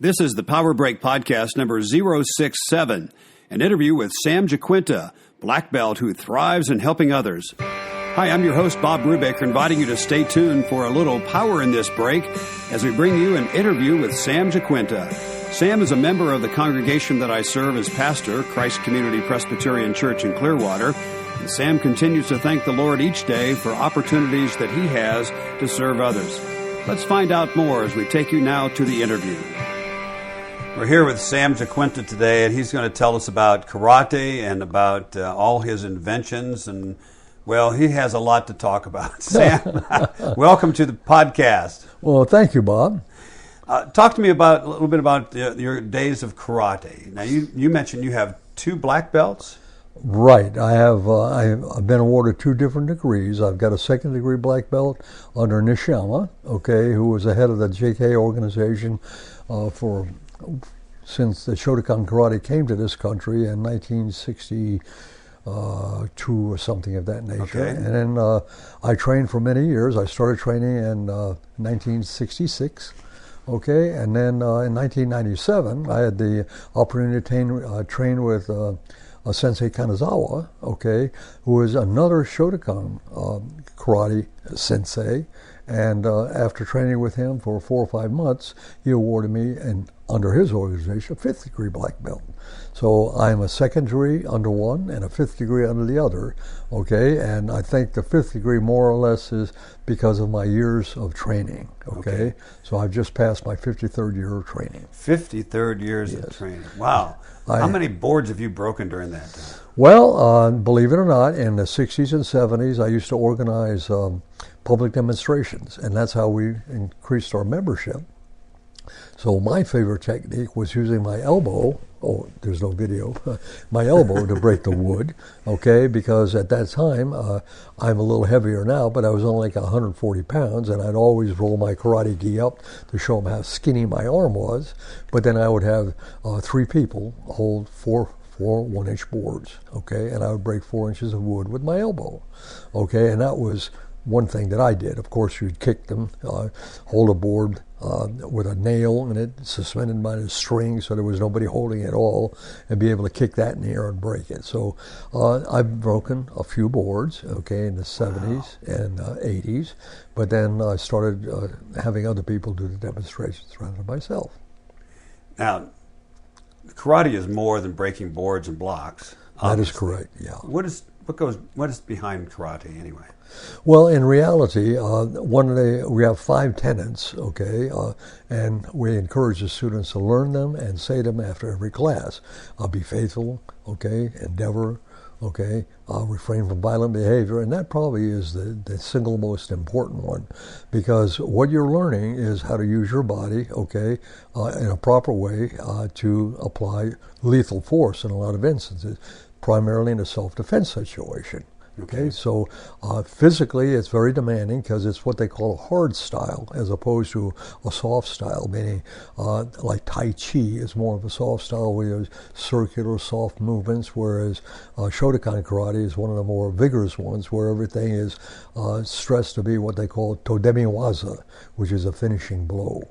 This is the Power Break Podcast number 067, an interview with Sam Jaquinta, black belt who thrives in helping others. Hi, I'm your host, Bob Brubaker, inviting you to stay tuned for a little power in this break as we bring you an interview with Sam Jaquinta. Sam is a member of the congregation that I serve as pastor, Christ Community Presbyterian Church in Clearwater, and Sam continues to thank the Lord each day for opportunities that he has to serve others. Let's find out more as we take you now to the interview. We're here with Sam Jaquinta today, and he's going to tell us about karate and about all his inventions. And, well, he has a lot to talk about. Sam, welcome to the podcast. Well, thank you, Bob. Talk to me about a little bit about your days of karate. Now, you mentioned you have 2 black belts. Right. I've been awarded 2 different degrees. I've got a 2nd degree black belt under Nishiyama, who was the head of the JK organization since the Shotokan karate came to this country in 1962 or something of that nature. Okay. And then I trained for many years. I started training in 1966. And then in 1997, I had the opportunity to train with Sensei Kanazawa, who is another Shotokan karate sensei. And after training with him for 4 or 5 months, he awarded me, under his organization, a 5th degree black belt. So I'm a 2nd degree under one and a 5th degree under the other, and I think the 5th degree more or less is because of my years of training, So I've just passed my 53rd year of training. 53rd years of training. Wow. How many boards have you broken during that time? Well, believe it or not, in the 60s and 70s, I used to organize public demonstrations, and that's how we increased our membership. So my favorite technique was using my elbow, there's no video, my elbow to break the wood, because at that time, I'm a little heavier now, but I was only like 140 pounds, and I'd always roll my karate gi up to show them how skinny my arm was, but then I would have 3 people hold four 1-inch boards, and I would break 4 inches of wood with my elbow, and that was one thing that I did. Of course, you'd kick them, hold a board with a nail in it, suspended by a string so there was nobody holding it at all, and be able to kick that in the air and break it. So I've broken a few boards, in the 70s and 80s, but then I started having other people do the demonstrations rather than myself. Now, karate is more than breaking boards and blocks. That is correct, yeah. What is behind karate anyway? Well, in reality, we have 5 tenets, and we encourage the students to learn them and say them after every class. Be faithful, endeavor, refrain from violent behavior, and that probably is the single most important one, because what you're learning is how to use your body, in a proper way to apply lethal force in a lot of instances, primarily in a self-defense situation. So physically it's very demanding because it's what they call a hard style as opposed to a soft style, meaning like Tai Chi is more of a soft style where there's circular, soft movements, whereas Shotokan karate is one of the more vigorous ones where everything is stressed to be what they call todemi waza, which is a finishing blow.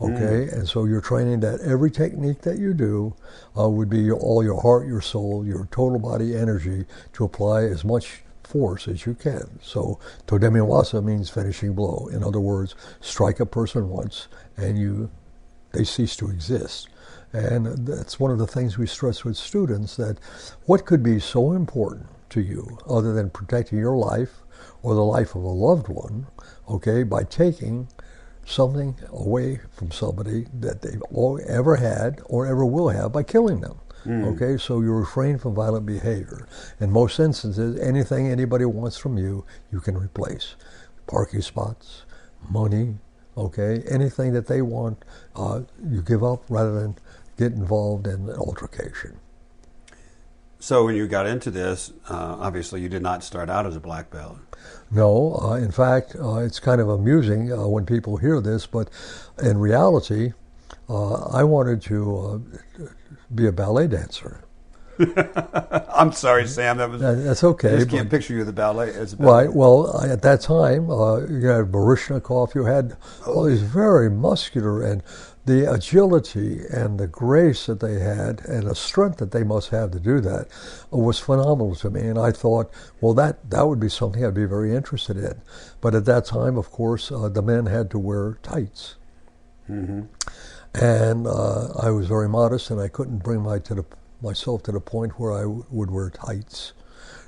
And so you're training that every technique that you do would be all your heart, your soul, your total body energy to apply as much force as you can. So todemi waza means finishing blow. In other words, strike a person once and they cease to exist. And that's one of the things we stress with students, that what could be so important to you other than protecting your life or the life of a loved one, by taking something away from somebody that they've ever had or ever will have by killing them. So you refrain from violent behavior. In most instances, anything anybody wants from you, you can replace. Parking spots, money, anything that they want, you give up rather than get involved in an altercation. So when you got into this, obviously you did not start out as a black belt. No, in fact, it's kind of amusing when people hear this, but in reality, I wanted to be a ballet dancer. I'm sorry, Sam. That's okay. I just can't picture you as a ballet. Right. Well, at that time, you had Baryshnikov. You had all these very muscular and the agility and the grace that they had and the strength that they must have to do that was phenomenal to me. And I thought, well, that would be something I'd be very interested in. But at that time, of course, the men had to wear tights. Mm-hmm. And I was very modest, and I couldn't bring myself to the point where I would wear tights.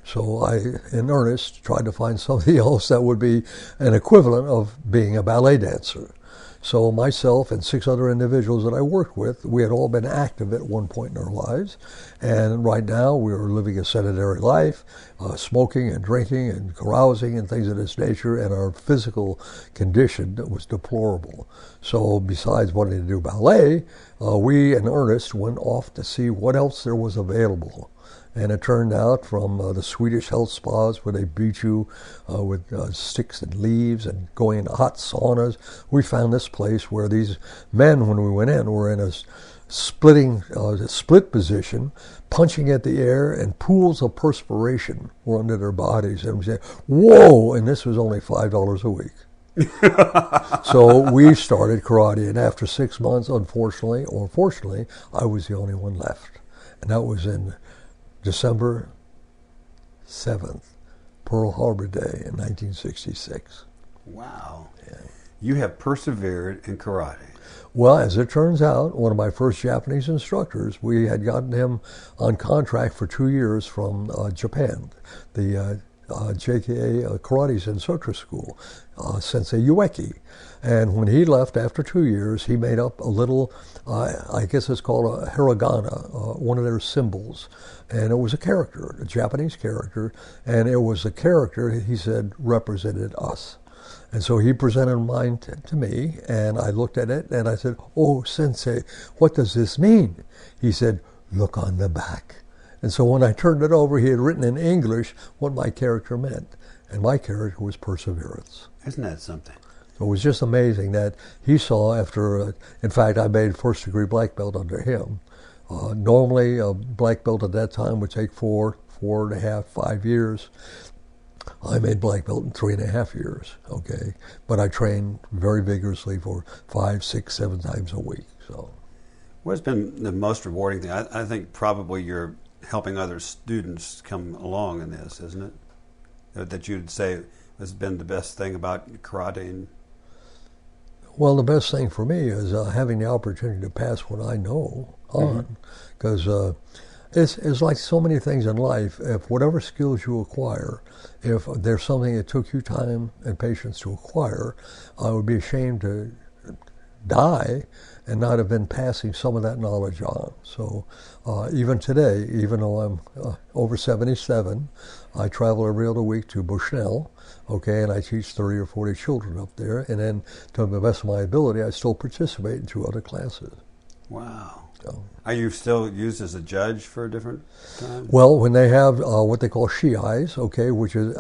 So I, in earnest, tried to find something else that would be an equivalent of being a ballet dancer. So myself and 6 other individuals that I worked with, we had all been active at one point in our lives. And right now we were living a sedentary life, smoking and drinking and carousing and things of this nature, and our physical condition was deplorable. So besides wanting to do ballet, we in earnest went off to see what else there was available. And it turned out from the Swedish health spas where they beat you with sticks and leaves and going into hot saunas, we found this place where these men, when we went in, were in a split position, punching at the air, and pools of perspiration were under their bodies. And we said, whoa, and this was only $5 a week. So we started karate, and after 6 months, unfortunately, or fortunately, I was the only one left. And that was in December 7th, Pearl Harbor Day in 1966. Wow. Yeah. You have persevered in karate. Well, as it turns out, one of my first Japanese instructors, we had gotten him on contract for 2 years from Japan, the JKA Karate Zensotra School, Sensei Ueki. And when he left after 2 years, he made up a little, I guess it's called a hiragana, one of their symbols. And it was a character, a Japanese character, and it was a character, he said, represented us. And so he presented mine to me, and I looked at it, and I said, oh, Sensei, what does this mean? He said, look on the back. And so when I turned it over, he had written in English what my character meant. And my character was perseverance. Isn't that something? So it was just amazing that he saw after, in fact, I made first-degree black belt under him. Normally, a black belt at that time would take 4.5, 5 years. I made black belt in 3.5 years, okay? But I trained very vigorously for 5, 6, 7 times a week, so. What's been the most rewarding thing? I think probably you're helping other students come along in this, isn't it? That you'd say has been the best thing about karate. And well, the best thing for me is having the opportunity to pass what I know on, because it's like so many things in life. If whatever skills you acquire, if there's something that took you time and patience to acquire, I would be ashamed to die and not have been passing some of that knowledge on. So even today, even though I'm over 77, I travel every other week to Bushnell, okay, and I teach 30 or 40 children up there, and then to the best of my ability, I still participate in 2 other classes. Wow. So, are you still used as a judge for a different time? well, when they have what they call shiais, okay, which is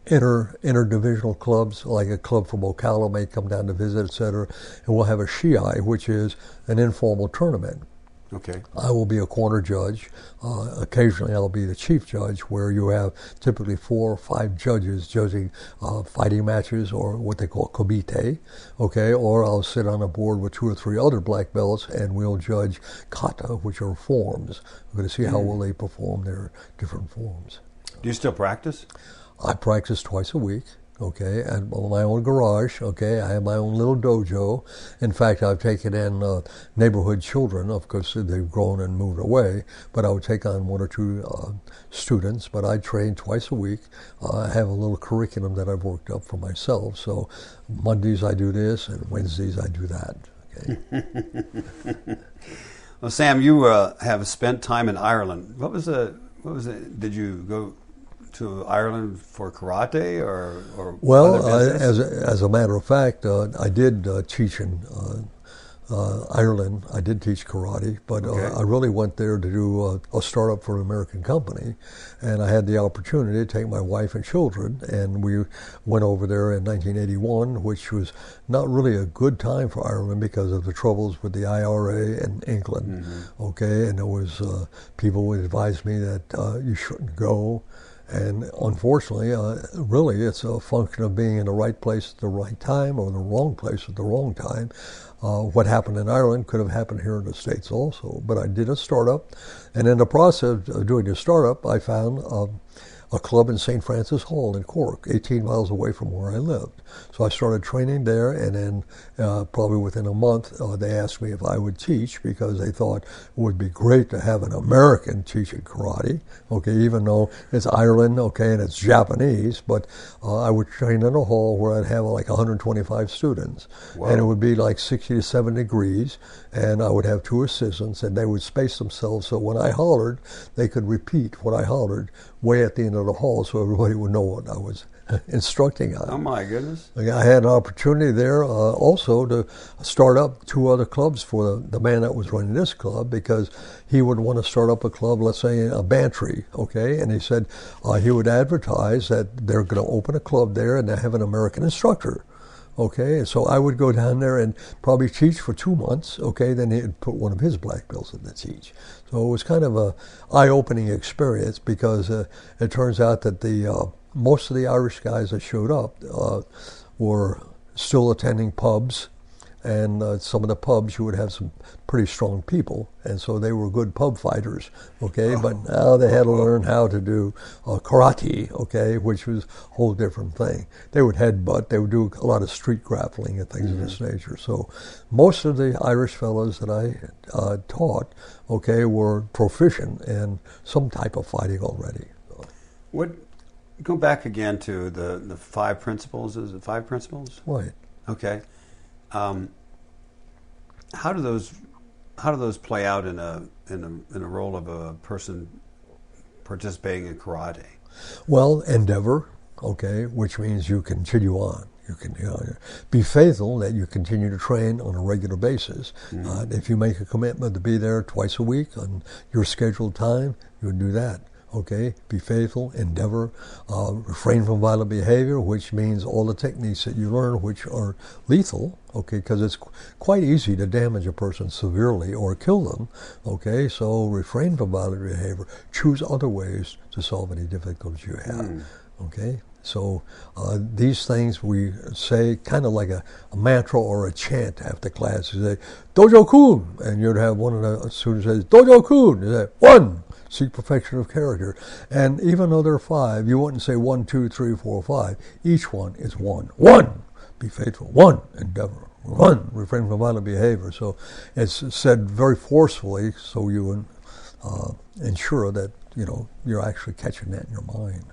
interdivisional clubs, like a club from Ocala may come down to visit, etc., and we'll have a shiai, which is an informal tournament. Okay. I will be a corner judge. Occasionally I'll be the chief judge, where you have typically 4 or 5 judges judging fighting matches, or what they call komite, okay? Or I'll sit on a board with 2 or 3 other black belts, and we'll judge kata, which are forms. We're going to see how well they perform their different forms. Do you still practice? I practice twice a week. Okay, and my own garage, okay, I have my own little dojo. In fact, I've taken in neighborhood children. Of course, they've grown and moved away, but I would take on 1 or 2 students, but I train twice a week. I have a little curriculum that I've worked up for myself, so Mondays I do this, and Wednesdays I do that, okay. Well, Sam, you have spent time in Ireland. What was it? Did you go to Ireland for karate or well, other business? as a matter of fact, I did teach in Ireland. I did teach karate, but Okay. I really went there to do a startup for an American company, and I had the opportunity to take my wife and children, and we went over there in 1981, which was not really a good time for Ireland because of the troubles with the IRA in England. Okay, and there was people would advise me that you shouldn't go. And unfortunately, really, it's a function of being in the right place at the right time or the wrong place at the wrong time. What happened in Ireland could have happened here in the States also. But I did a startup, and in the process of doing the startup, I found a club in St. Francis Hall in Cork, 18 miles away from where I lived. So I started training there, and then probably within a month, they asked me if I would teach because they thought it would be great to have an American teaching karate, okay, even though it's Ireland, okay, and it's Japanese, but I would train in a hall where I'd have like 125 students. Wow. And it would be like 60 to 70 degrees, and I would have 2 assistants, and they would space themselves so when I hollered, they could repeat what I hollered way at the end of the hall so everybody would know what I was instructing on. Oh my goodness. I had an opportunity there also to start up 2 other clubs for the man that was running this club because he would want to start up a club, let's say a Bantry, okay? And he said he would advertise that they're going to open a club there and they have an American instructor. Okay, and so I would go down there and probably teach for 2 months, okay, then he'd put one of his black belts in to teach. So it was kind of a eye-opening experience because it turns out that most of the Irish guys that showed up were still attending pubs, and some of the pubs you would have some pretty strong people, and so they were good pub fighters, okay, but now they had to learn how to do karate, okay, which was a whole different thing. They would headbutt, they would do a lot of street grappling and things of this nature. So most of the Irish fellows that I taught, okay, were proficient in some type of fighting already. Go back again to the 5 principles. Is it 5 principles? Right. Okay. How do those play out in a role of a person participating in karate? Well, endeavor, okay, which means you continue on. You can be faithful that you continue to train on a regular basis. Mm-hmm. If you make a commitment to be there twice a week on your scheduled time, you would do that. Okay, be faithful, endeavor, refrain from violent behavior, which means all the techniques that you learn which are lethal, okay, because it's quite easy to damage a person severely or kill them, okay, so refrain from violent behavior, choose other ways to solve any difficulties you have, okay. So these things we say kind of like a mantra or a chant after class. You say, Dojo-kun, and you'd have one of the students say, Dojo-kun, you say, 1, seek perfection of character. And even though there are 5, you wouldn't say 1, 2, 3, 4, 5. Each one is 1. 1, be faithful. 1, endeavor. 1, refrain from violent behavior. So it's said very forcefully so you ensure that, you're actually catching that in your mind.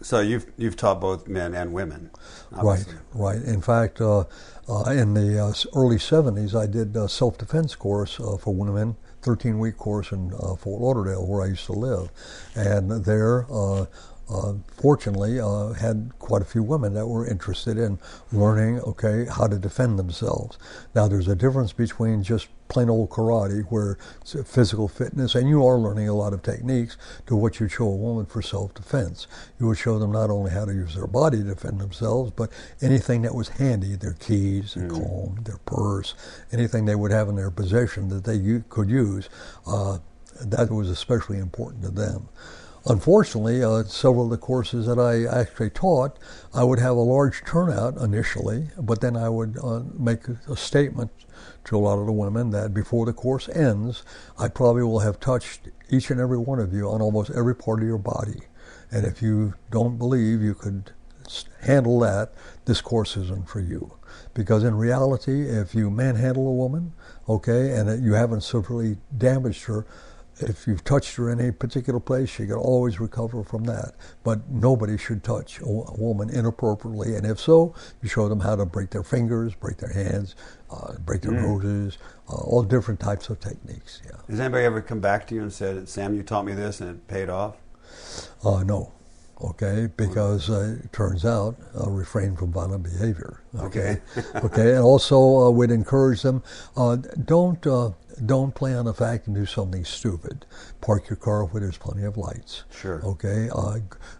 So you've taught both men and women, obviously. Right. In fact, in the early 70s, I did a self-defense course for women, 13-week course in Fort Lauderdale, where I used to live. And there, fortunately, had quite a few women that were interested in learning, okay, how to defend themselves. Now, there's a difference between just plain old karate, where it's physical fitness, and you are learning a lot of techniques, to what you show a woman for self-defense. You would show them not only how to use their body to defend themselves, but anything that was handy, their keys, their comb, their purse, anything they would have in their possession that they could use, that was especially important to them. Unfortunately, several of the courses that I actually taught, I would have a large turnout initially, but then I would make a statement to a lot of the women that before the course ends, I probably will have touched each and every one of you on almost every part of your body. And if you don't believe you could handle that, this course isn't for you. Because in reality, if you manhandle a woman, okay, and you haven't severely damaged her, if you've touched her in a particular place, she can always recover from that. But nobody should touch a woman inappropriately. And if so, you show them how to break their fingers, break their hands, break their noses, all different types of techniques. Yeah. Has anybody ever come back to you and said, Sam, you taught me this and it paid off? No. Okay, because it turns out refrain from violent behavior. Okay, okay, and also we'd encourage them don't play on the fact and do something stupid. Park your car where there's plenty of lights. Sure. Okay,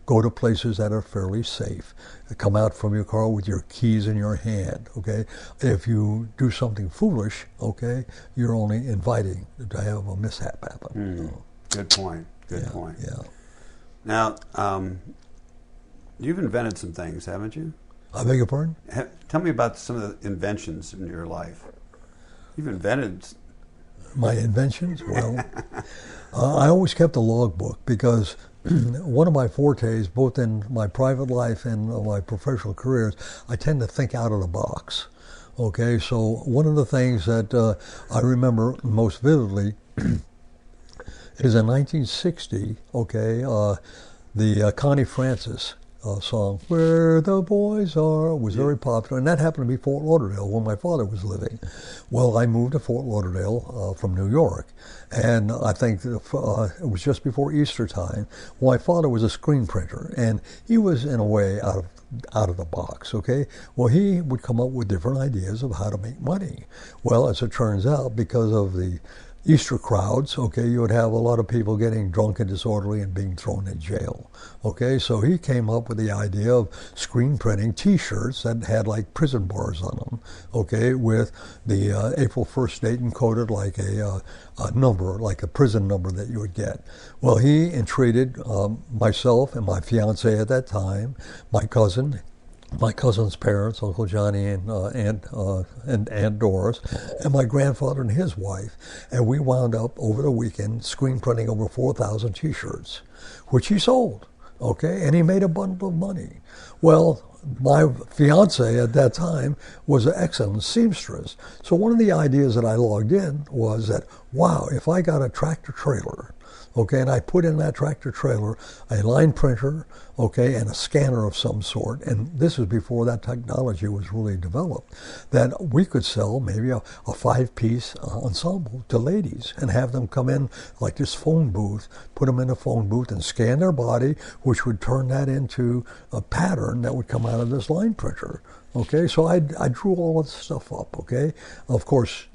go to places that are fairly safe. Come out from your car with your keys in your hand. Okay, if you do something foolish, okay, you're only inviting to have a mishap happen. Good point. Good point. Yeah. Now, you've invented some things, haven't you? I beg your pardon? Tell me about some of the inventions in your life. You've invented... My inventions? Well, I always kept a logbook because one of my fortes, both in my private life and my professional careers, I tend to think out of the box. Okay, so one of the things that I remember most vividly is in 1960, okay, the Connie Francis song, Where the Boys Are, was very popular, and that happened to be Fort Lauderdale where my father was living. Well, I moved to Fort Lauderdale from New York, and I think it was just before Easter time. Well, my father was a screen printer, and he was, in a way, out of the box, okay? Well, he would come up with different ideas of how to make money. Well, as it turns out, because of the Easter crowds, okay, you would have a lot of people getting drunk and disorderly and being thrown in jail, okay? So he came up with the idea of screen printing T-shirts that had like prison bars on them, okay, with the April 1st date encoded like a number, like a prison number that you would get. Well, he entreated myself and my fiance at that time, my cousin's parents, Uncle Johnny and Aunt Doris, and my grandfather and his wife. And we wound up over the weekend screen printing over 4,000 T-shirts, which he sold, okay? And he made a bundle of money. Well, my fiance at that time was an excellent seamstress. So one of the ideas that I logged in was that, wow, if I got a tractor trailer, okay, and I put in that tractor trailer a line printer, okay, and a scanner of some sort, and this was before that technology was really developed, that we could sell maybe a five-piece ensemble to ladies and have them come in like this phone booth, put them in a phone booth and scan their body, which would turn that into a pattern that would come out of this line printer. Okay, so I drew all of this stuff up, okay? Of course,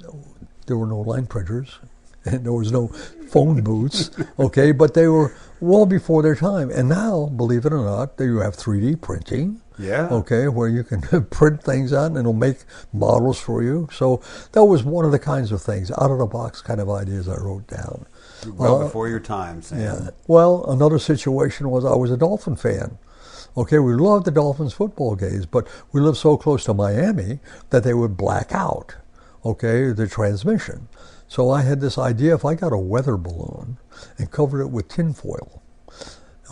there were no line printers, and there was no phone booths, okay, but they were well before their time. And now, believe it or not, you have 3D printing, okay, where you can print things out and it'll make models for you. So that was one of the kinds of things, out-of-the-box kind of ideas I wrote down. Well before your time, Sam. Yeah. Well, another situation was I was a Dolphin fan. Okay, we loved the Dolphins football games, but we lived so close to Miami that they would black out, okay, the transmission. So I had this idea, if I got a weather balloon and covered it with tinfoil,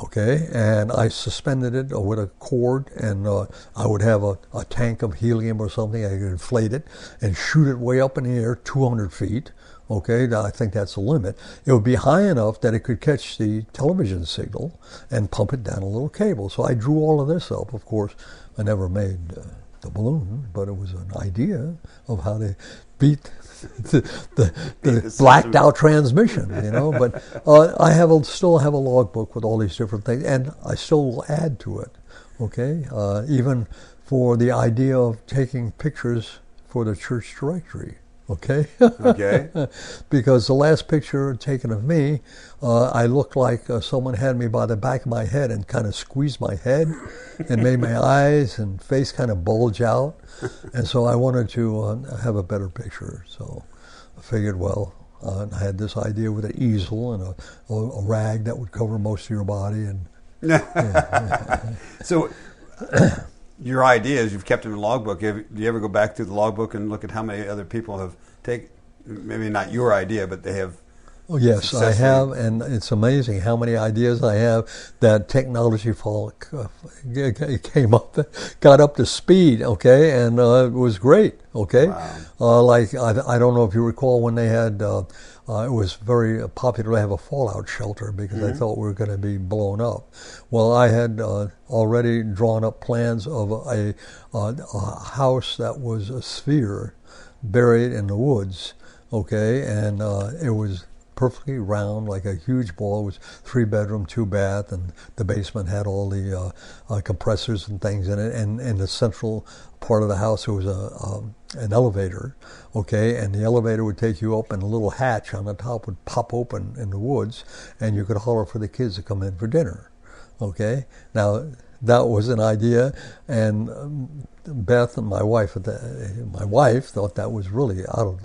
okay, and I suspended it with a cord, and I would have a tank of helium or something, I could inflate it and shoot it way up in the air, 200 feet, okay, I think that's the limit. It would be high enough that it could catch the television signal and pump it down a little cable. So I drew all of this up. Of course, I never made the balloon, but it was an idea of how to beat the blacked out transmission, you know. But I still have a logbook with all these different things, and I still will add to it, okay, even for the idea of taking pictures for the church directory. Okay? Okay. Because the last picture taken of me, I looked like someone had me by the back of my head and kind of squeezed my head and made my eyes and face kind of bulge out. And so I wanted to have a better picture. So I figured, well, I had this idea with an easel and a rag that would cover most of your body. And So your ideas, you've kept them in a logbook. Do you ever go back through the logbook and look at how many other people have taken, maybe not your idea, but they have? Oh, yes, I have, and it's amazing how many ideas I have that technology came up, got up to speed, okay, and it was great, okay. Wow. Like, I don't know if you recall when they had, it was very popular to have a fallout shelter because I thought we were going to be blown up. Well, I had already drawn up plans of a house that was a sphere buried in the woods, okay, and it was perfectly round, like a huge ball. It was 3-bedroom, 2-bath, and the basement had all the compressors and things in it. And in the central part of the house, there was an elevator, okay, and the elevator would take you up, and a little hatch on the top would pop open in the woods, and you could holler for the kids to come in for dinner, okay. Now, that was an idea, and Beth and my wife thought that was really out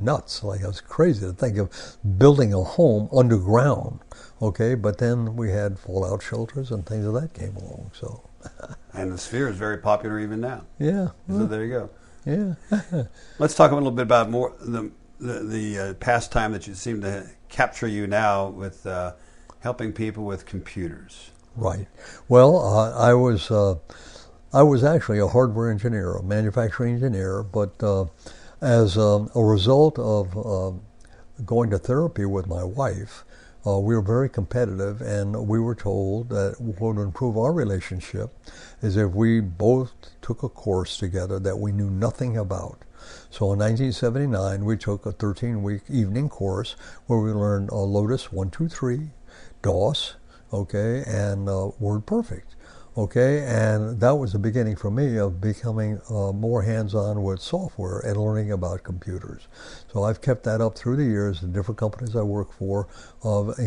nuts. Like, I was crazy to think of building a home underground. Okay, but then we had fallout shelters and things of that came along. So, and the Sphere is very popular even now. Yeah. So there you go. Yeah. Let's talk a little bit about more the pastime that you seem to capture you now with helping people with computers. Right. Well, I was actually a hardware engineer, a manufacturing engineer, but as a result of going to therapy with my wife, we were very competitive, and we were told that what would improve our relationship is if we both took a course together that we knew nothing about. So in 1979, we took a 13-week evening course where we learned Lotus 123, DOS, okay, and WordPerfect. Okay, and that was the beginning for me of becoming more hands-on with software and learning about computers. So I've kept that up through the years, the different companies I work for, of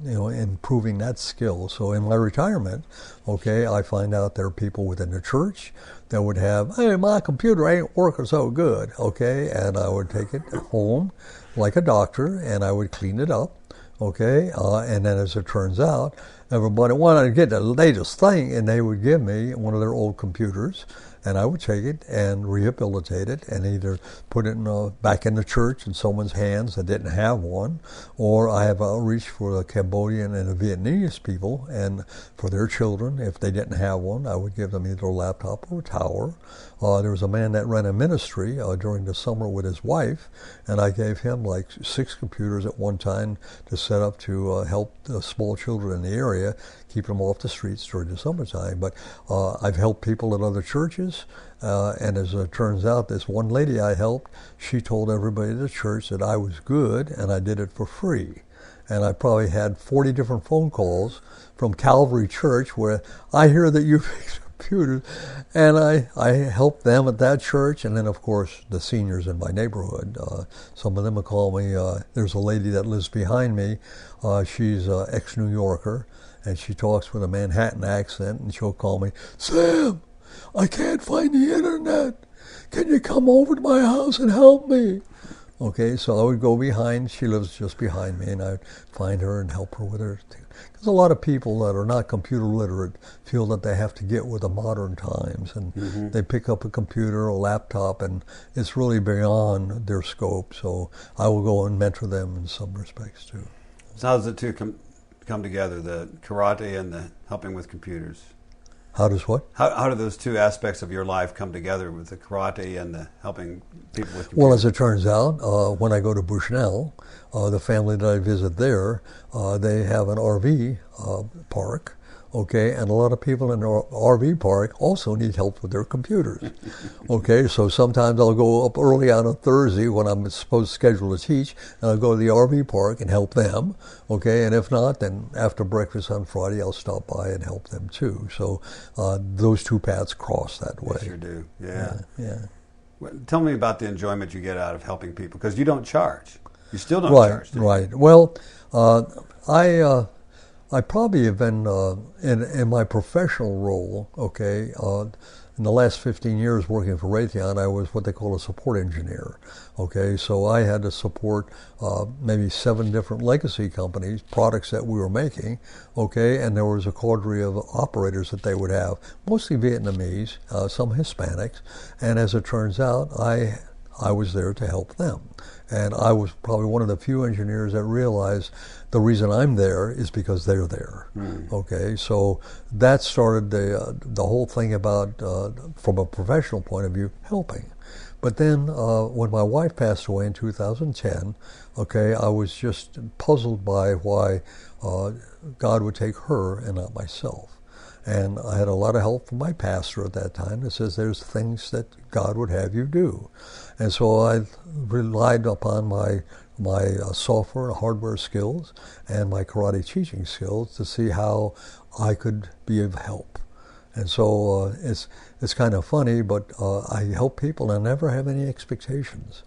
improving that skill. So in my retirement, okay, I find out there are people within the church that would have, hey, my computer ain't working so good, okay, and I would take it home like a doctor, and I would clean it up. Okay, and then as it turns out, everybody wanted to get the latest thing, and they would give me one of their old computers, and I would take it and rehabilitate it and either put it back in the church in someone's hands that didn't have one, or I have outreach for the Cambodian and the Vietnamese people, and for their children, if they didn't have one, I would give them either a laptop or a tower. There was a man that ran a ministry during the summer with his wife, and I gave him like 6 computers at one time to set up to help the small children in the area, keep them off the streets during the summertime. But I've helped people at other churches, and as it turns out, this one lady I helped, she told everybody at the church that I was good and I did it for free. And I probably had 40 different phone calls from Calvary Church where I hear that you fix computers, and I helped them at that church, and then of course the seniors in my neighborhood. Some of them will call me, there's a lady that lives behind me, she's an ex-New Yorker, and she talks with a Manhattan accent, and she'll call me, Sam, I can't find the internet. Can you come over to my house and help me? Okay, so I would go behind, she lives just behind me, and I'd find her and help her with her. Because a lot of people that are not computer literate feel that they have to get with the modern times, and they pick up a computer or a laptop, and it's really beyond their scope. So I will go and mentor them in some respects too. So how does the two come together, the karate and the helping with computers? How does what? How do those two aspects of your life come together with the karate and the helping people with computers? Well, as it turns out, when I go to Bushnell, the family that I visit there, they have an RV park, okay, and a lot of people in the RV park also need help with their computers. Okay, so sometimes I'll go up early on a Thursday when I'm supposed to schedule to teach, and I'll go to the RV park and help them, okay, and if not, then after breakfast on Friday, I'll stop by and help them too. So those two paths cross that way. They sure do, yeah. Yeah. Tell me about the enjoyment you get out of helping people, because you don't charge. You still don't charge, do you? Right. Well, I probably have been, in my professional role, okay, in the last 15 years working for Raytheon, I was what they call a support engineer, okay, so I had to support maybe 7 different legacy companies, products that we were making, okay, and there was a cadre of operators that they would have, mostly Vietnamese, some Hispanics, and as it turns out, I was there to help them. And I was probably one of the few engineers that realized the reason I'm there is because they're there. Okay, so that started the whole thing about, from a professional point of view, helping. But then when my wife passed away in 2010, okay, I was just puzzled by why God would take her and not myself. And I had a lot of help from my pastor at that time that says there's things that God would have you do. And so I relied upon my software and hardware skills and my karate teaching skills to see how I could be of help. And so it's kind of funny, but I help people and I never have any expectations.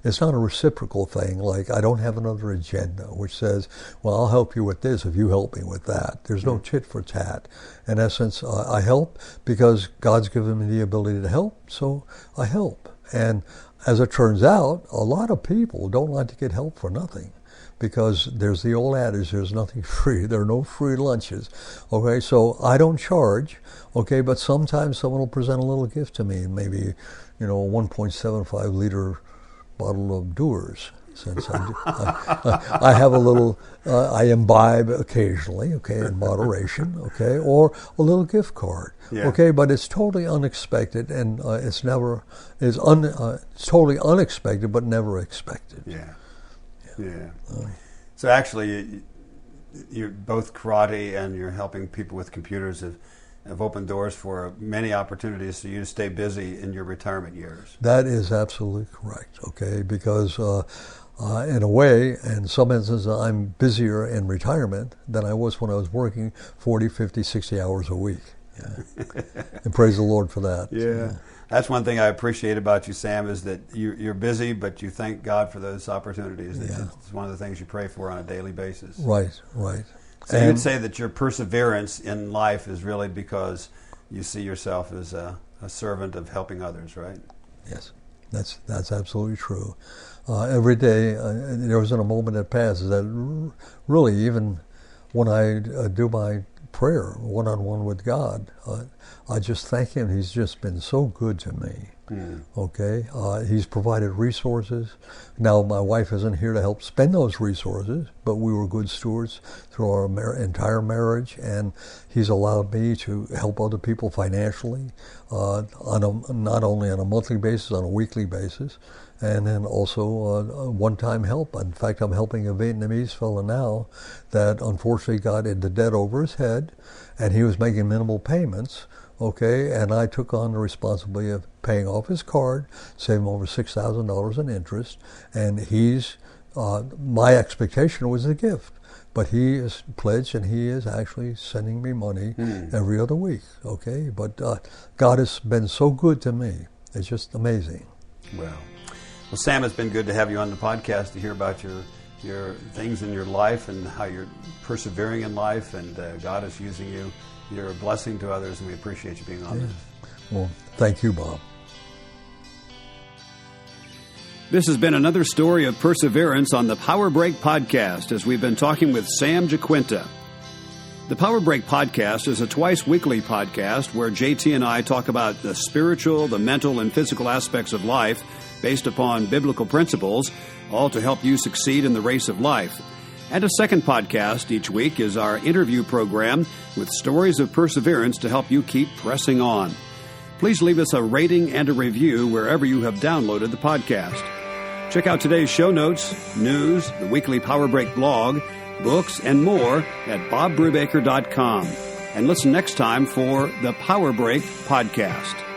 It's not a reciprocal thing, like I don't have another agenda which says, well, I'll help you with this if you help me with that. There's no tit for tat. In essence, I help because God's given me the ability to help, so I help. And as it turns out, a lot of people don't like to get help for nothing, because there's the old adage, there's nothing free. There are no free lunches. Okay, so I don't charge, okay, but sometimes someone will present a little gift to me, maybe, a 1.75 liter bottle of Dewar's. Since I have a little, I imbibe occasionally, okay, in moderation, okay, or a little gift card, okay, but it's totally unexpected, and it's totally unexpected, but never expected. Yeah. So actually, you're both karate and you're helping people with computers have opened doors for many opportunities for you to stay busy in your retirement years. That is absolutely correct, okay, because in a way, in some instances, I'm busier in retirement than I was when I was working 40, 50, 60 hours a week. Yeah. And praise the Lord for that. Yeah. That's one thing I appreciate about you, Sam, is that you're busy, but you thank God for those opportunities. It's one of the things you pray for on a daily basis. Right. So you would say that your perseverance in life is really because you see yourself as a servant of helping others, right? Yes, that's absolutely true. Every day, there wasn't a moment that passes that really, even when I do my prayer one-on-one with God, I just thank Him. He's just been so good to me. Okay, He's provided resources. Now my wife isn't here to help spend those resources, but we were good stewards through our entire marriage, and He's allowed me to help other people financially, not only on a monthly basis, on a weekly basis, and then also one-time help. In fact, I'm helping a Vietnamese fellow now that unfortunately got into debt over his head, and he was making minimal payments. Okay, and I took on the responsibility of paying off his card, saving over $6,000 in interest, and my expectation was a gift, but he is pledged and he is actually sending me money every other week. Okay, but God has been so good to me; it's just amazing. Well, Sam, it's been good to have you on the podcast to hear about your things in your life and how you're persevering in life, and God is using you. You're a blessing to others, and we appreciate you being on this. Well, thank you, Bob. This has been another story of perseverance on the Power Break Podcast, as we've been talking with Sam Jaquinta. The Power Break Podcast is a twice-weekly podcast where JT and I talk about the spiritual, the mental, and physical aspects of life based upon biblical principles, all to help you succeed in the race of life. And a second podcast each week is our interview program with stories of perseverance to help you keep pressing on. Please leave us a rating and a review wherever you have downloaded the podcast. Check out today's show notes, news, the weekly Power Break blog, books, and more at bobbrubaker.com. And listen next time for the Power Break Podcast.